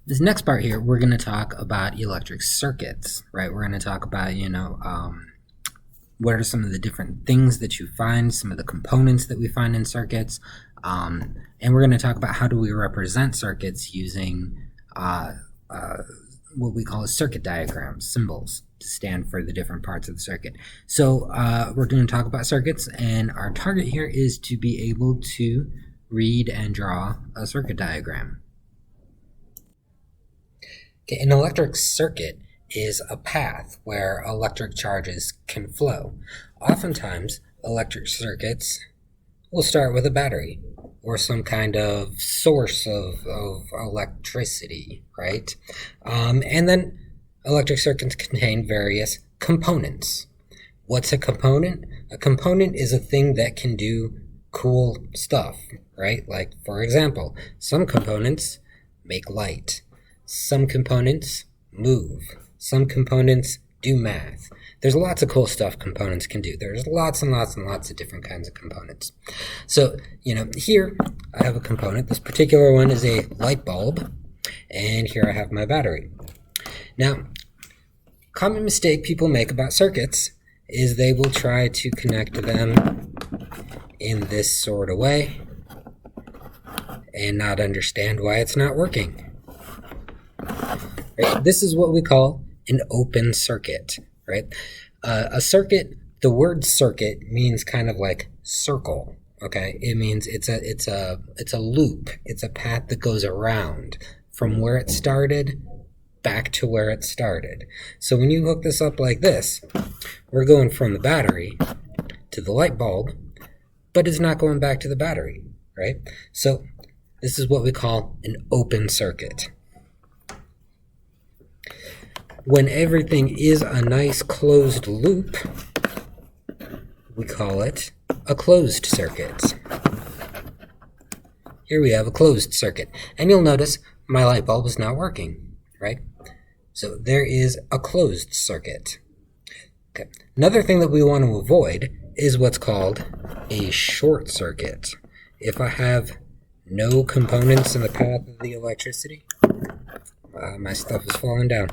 This next part here, we're going to talk about electric circuits, right? We're going to talk about, what are some of the different things that you find, some of the components that we find in circuits, and we're going to talk about how do we represent circuits using what we call a circuit diagram, symbols to stand for the different parts of the circuit. So we're going to talk about circuits, and our target here is to be able to read and draw a circuit diagram. Okay, an electric circuit is a path where electric charges can flow. Oftentimes, electric circuits will start with a battery or some kind of source of electricity, right? And then electric circuits contain various components. What's a component? A component is a thing that can do cool stuff, right? Like, for example, some components make light. Some components move. Some components do math. There's lots of cool stuff components can do. There's lots and lots and lots of different kinds of components. So, here I have a component. This particular one is a light bulb, and here I have my battery. Now, common mistake people make about circuits is they will try to connect them in this sort of way and not understand why it's not working. Right? This is what we call an open circuit, right? A circuit, the word circuit means kind of like circle, okay? It means it's a loop. It's a path that goes around from where it started back to where it started. So when you hook this up like this, we're going from the battery to the light bulb, but it's not going back to the battery, right? So this is what we call an open circuit. When everything is a nice closed loop, we call it a closed circuit. Here we have a closed circuit, and you'll notice my light bulb is not working, right? So there is a closed circuit. Okay. Another thing that we want to avoid is what's called a short circuit. If I have no components in the path of the electricity, my stuff is falling down.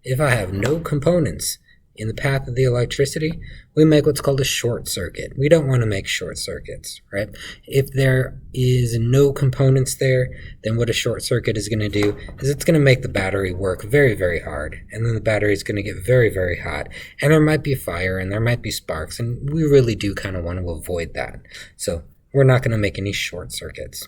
If I have no components in the path of the electricity, we make what's called a short circuit. We don't want to make short circuits, right? If there is no components there, then what a short circuit is going to do is it's going to make the battery work very, very hard. And then the battery is going to get very, very hot. And there might be fire and there might be sparks. And we really do kind of want to avoid that. So we're not going to make any short circuits.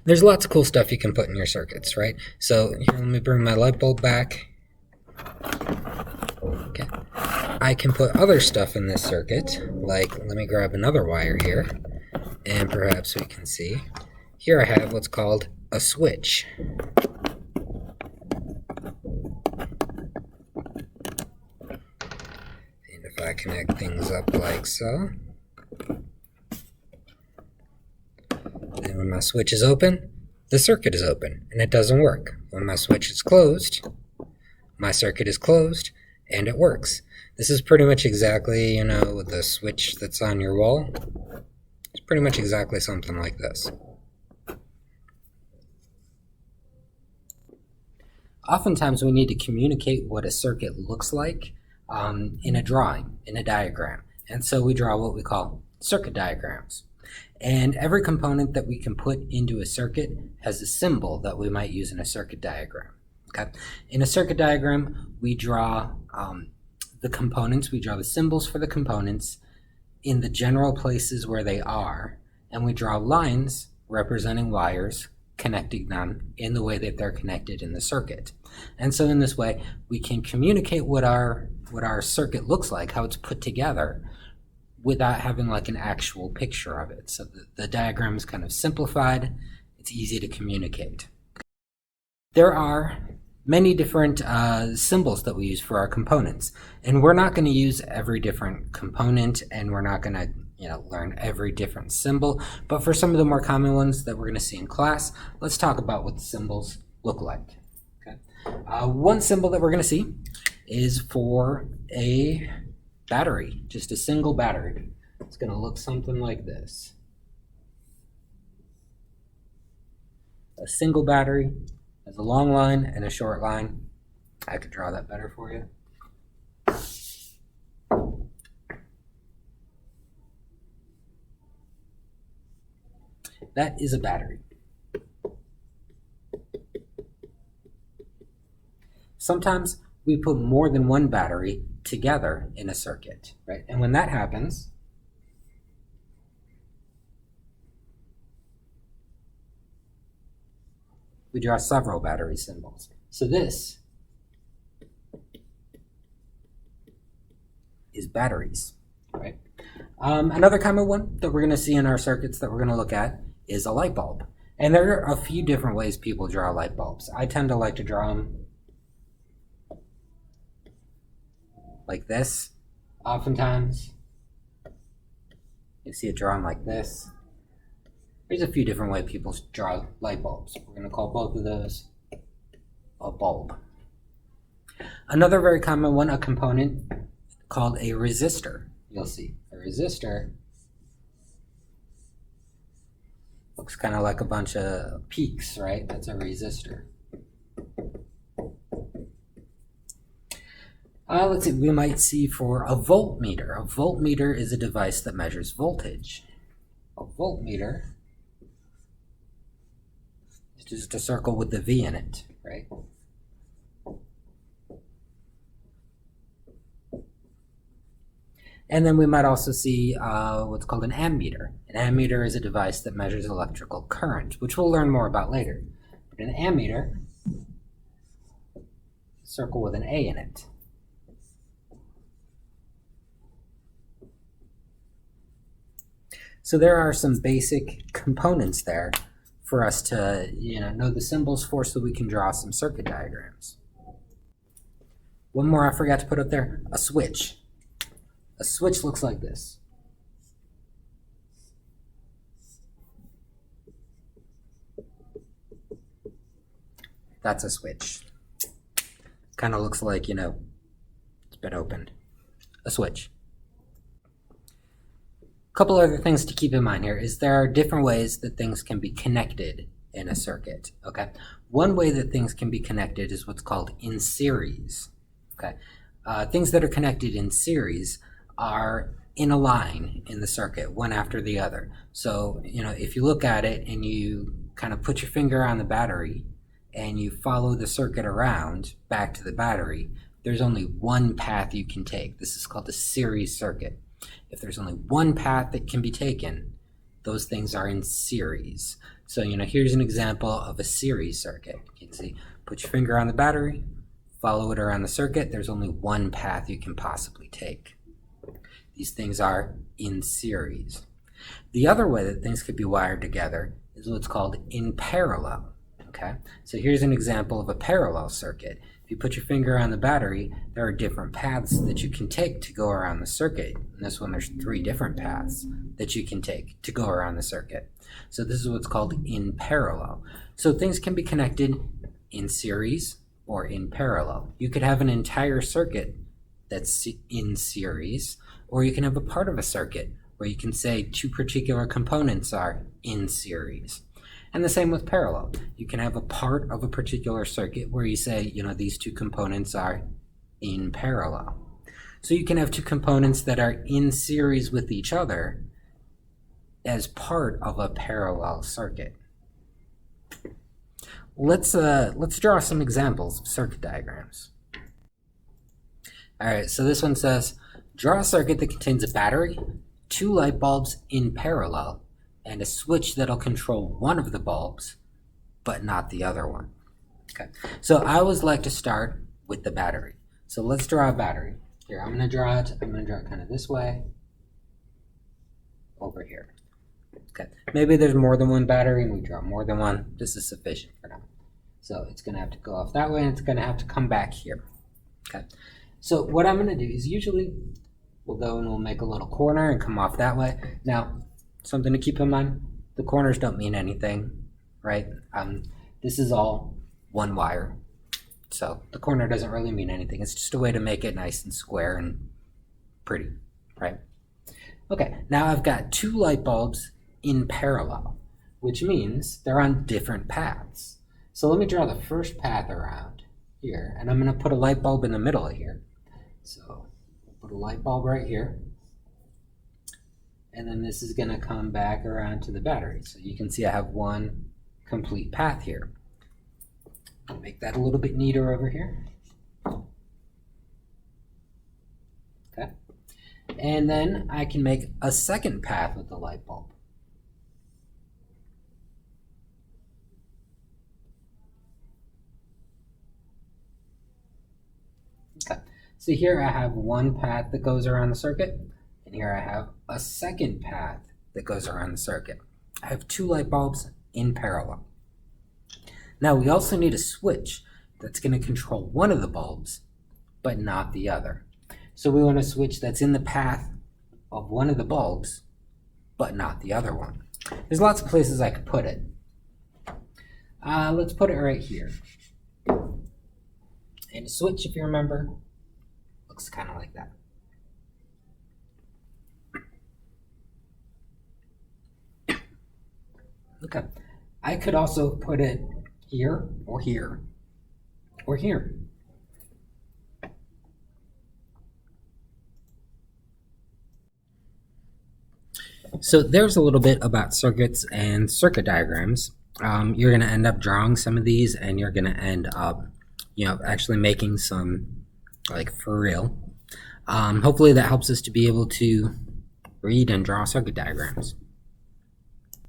There's lots of cool stuff you can put in your circuits, right? So here, let me bring my light bulb back. Okay. I can put other stuff in this circuit, like, let me grab another wire here, and perhaps we can see. Here I have what's called a switch. And if I connect things up like so, then when my switch is open, the circuit is open, and it doesn't work. When my switch is closed, my circuit is closed, and it works. This is pretty much exactly, the switch that's on your wall. It's pretty much exactly something like this. Oftentimes we need to communicate what a circuit looks like in a drawing, in a diagram. And so we draw what we call circuit diagrams. And every component that we can put into a circuit has a symbol that we might use in a circuit diagram. Okay. In a circuit diagram, we draw the components, we draw the symbols for the components in the general places where they are, and we draw lines representing wires connecting them in the way that they're connected in the circuit. And so in this way, we can communicate what our circuit looks like, how it's put together, without having like an actual picture of it. So the diagram is kind of simplified, it's easy to communicate. There are many different symbols that we use for our components, and we're not going to use every different component, and we're not going to learn every different symbol, but for some of the more common ones that we're going to see in class, let's talk about what the symbols look like. Okay. One symbol that we're going to see is for a battery, just a single battery. It's going to look something like this. a single battery has a long line and a short line. I could draw that better for you. That is a battery. Sometimes we put more than one battery together in a circuit, right? And when that happens, we draw several battery symbols. So this is batteries, right? Another common one that we're going to see in our circuits that we're going to look at is a light bulb. And there are a few different ways people draw light bulbs. I tend to like to draw them like this. Oftentimes, you see it drawn like this. There's a few different ways people draw light bulbs. We're going to call both of those a bulb. Another very common one, a component called a resistor. You'll see a resistor looks kind of like a bunch of peaks, right? That's a resistor. Let's see, we might see for a voltmeter. A voltmeter is a device that measures voltage. A voltmeter is just a circle with the V in it, right? And then we might also see what's called an ammeter. An ammeter is a device that measures electrical current, which we'll learn more about later. But an ammeter, circle with an A in it. So there are some basic components there for us to know the symbols for so we can draw some circuit diagrams. One more I forgot to put up there, a switch. A switch looks like this. That's a switch. Kind of looks like, it's been opened. A switch. A couple other things to keep in mind here is there are different ways that things can be connected in a circuit, okay? One way that things can be connected is what's called in series, okay? Things that are connected in series are in a line in the circuit, one after the other. So, if you look at it and you kind of put your finger on the battery and you follow the circuit around back to the battery, there's only one path you can take. This is called a series circuit. If there's only one path that can be taken, those things are in series. So, here's an example of a series circuit. You can see, put your finger on the battery, follow it around the circuit. There's only one path you can possibly take. These things are in series. The other way that things could be wired together is what's called in parallel. Okay? So here's an example of a parallel circuit. If you put your finger on the battery, there are different paths that you can take to go around the circuit. In this one, there's 3 different paths that you can take to go around the circuit. So this is what's called in parallel. So things can be connected in series or in parallel. You could have an entire circuit that's in series, or you can have a part of a circuit where you can say 2 particular components are in series. And the same with parallel. You can have a part of a particular circuit where you say, these 2 components are in parallel. So you can have 2 components that are in series with each other as part of a parallel circuit. Let's draw some examples of circuit diagrams. All right, so this one says, draw a circuit that contains a battery, 2 light bulbs in parallel, and a switch that'll control one of the bulbs, but not the other one. Okay, so I always like to start with the battery. So let's draw a battery. Here, I'm going to draw it kind of this way, over here. Okay, maybe there's more than one battery and we draw more than one. This is sufficient for now. So it's going to have to go off that way and it's going to have to come back here. Okay, so what I'm going to do is usually we'll go and we'll make a little corner and come off that way. Now, something to keep in mind, the corners don't mean anything, right? This is all one wire. So the corner doesn't really mean anything. It's just a way to make it nice and square and pretty, right? Okay, now I've got 2 light bulbs in parallel. which means they're on different paths. So let me draw the first path around here, and I'm going to put a light bulb in the middle of here. So put a light bulb right here, and then this is going to come back around to the battery. So you can see I have one complete path here. I'll make that a little bit neater over here. Okay. And then I can make a second path with the light bulb. Okay. So here I have one path that goes around the circuit, and here I have a second path that goes around the circuit. I have two light bulbs in parallel. Now we also need a switch that's going to control one of the bulbs, but not the other. So we want a switch that's in the path of one of the bulbs, but not the other one. There's lots of places I could put it. Let's put it right here. And the switch, if you remember, looks kind of like that. Okay. I could also put it here, or here, or here. So there's a little bit about circuits and circuit diagrams. You're going to end up drawing some of these, and you're going to end up, actually making some, like, for real. Hopefully that helps us to be able to read and draw circuit diagrams.